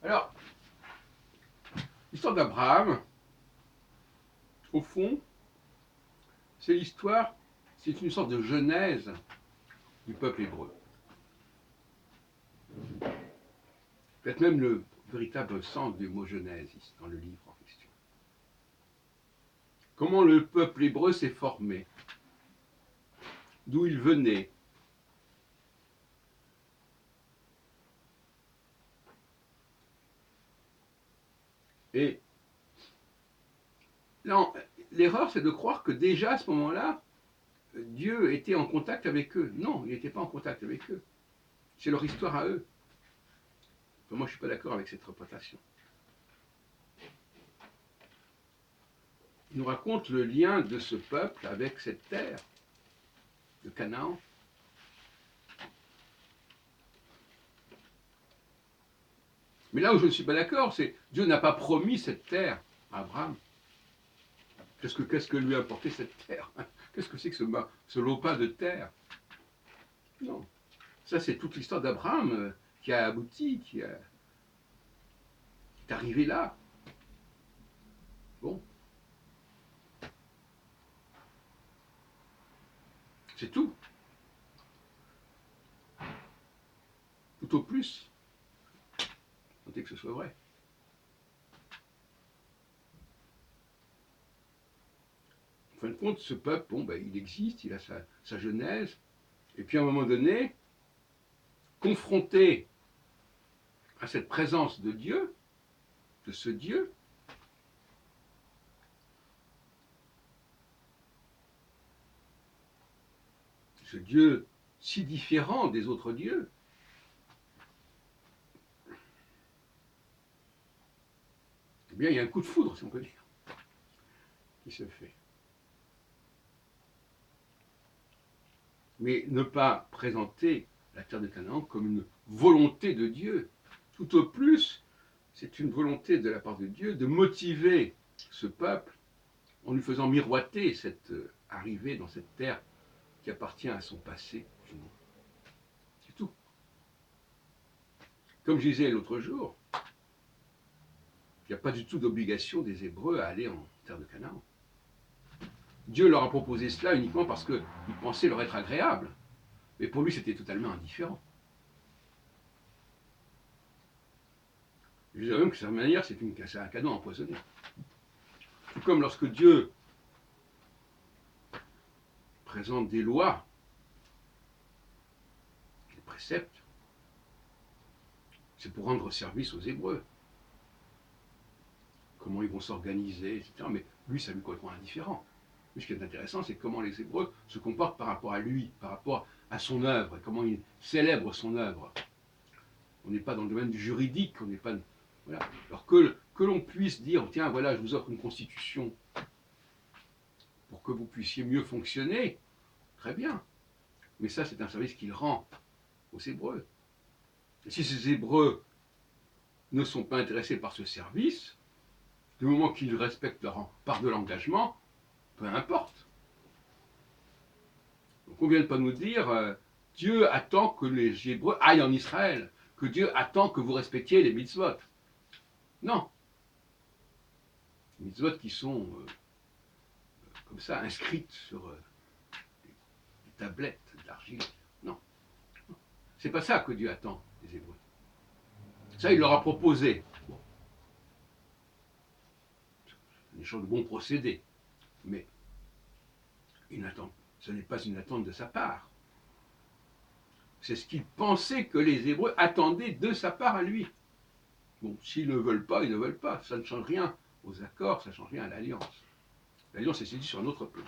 Alors, l'histoire d'Abraham, au fond, c'est l'histoire, c'est une sorte de genèse du peuple hébreu. Peut-être même le véritable sens du mot genèse dans le livre en question. Comment le peuple hébreu s'est formé, d'où il venait. Et l'erreur, c'est de croire que déjà à ce moment-là, Dieu était en contact avec eux. Non, il n'était pas en contact avec eux. C'est leur histoire à eux. Enfin, moi, je ne suis pas d'accord avec cette interprétation. Il nous raconte le lien de ce peuple avec cette terre de Canaan. Mais là où je ne suis pas d'accord, c'est Dieu n'a pas promis cette terre à Abraham. Qu'est-ce que lui a apporté cette terre? Qu'est-ce que c'est que ce lopin de terre? Non. Ça, c'est toute l'histoire d'Abraham qui a abouti, qui est arrivé là. Bon. C'est tout. Tout au plus. Tentez que ce soit vrai. En fin de compte, ce peuple, bon, ben, il existe, il a sa genèse. Et puis à un moment donné, confronté à cette présence de Dieu, de ce Dieu, ce Dieu si différent des autres dieux, eh bien, il y a un coup de foudre, si on peut dire, qui se fait. Mais ne pas présenter la terre de Canaan comme une volonté de Dieu. Tout au plus, c'est une volonté de la part de Dieu de motiver ce peuple en lui faisant miroiter cette arrivée dans cette terre qui appartient à son passé. C'est tout. Comme je disais l'autre jour, il n'y a pas du tout d'obligation des Hébreux à aller en terre de Canaan. Dieu leur a proposé cela uniquement parce qu'il pensait leur être agréable. Mais pour lui, c'était totalement indifférent. Je dirais même que de cette manière, c'est un cadeau empoisonné. Tout comme lorsque Dieu présente des lois, des préceptes, c'est pour rendre service aux Hébreux. Comment ils vont s'organiser, etc. Mais lui, ça lui correspond indifférent. Mais ce qui est intéressant, c'est comment les Hébreux se comportent par rapport à lui, par rapport à son œuvre, et comment ils célèbrent son œuvre. On n'est pas dans le domaine du juridique, on n'est pas... Voilà. Alors que l'on puisse dire, tiens, voilà, je vous offre une constitution pour que vous puissiez mieux fonctionner, très bien. Mais ça, c'est un service qu'il rend aux Hébreux. Et si ces Hébreux ne sont pas intéressés par ce service, du moment qu'ils respectent leur part de l'engagement, peu importe. Donc on ne vient pas nous dire Dieu attend que les Hébreux aillent en Israël, que Dieu attend que vous respectiez les mitzvot. Non. Les mitzvot qui sont comme ça inscrites sur des tablettes d'argile. Non. C'est pas ça que Dieu attend des Hébreux. Ça, il leur a proposé. Bon. Un échange de bons procédés. Mais ce n'est pas une attente de sa part. C'est ce qu'il pensait que les Hébreux attendaient de sa part à lui. Bon, s'ils ne veulent pas, ils ne veulent pas. Ça ne change rien aux accords, ça ne change rien à l'alliance. L'alliance est saisie sur un autre plan.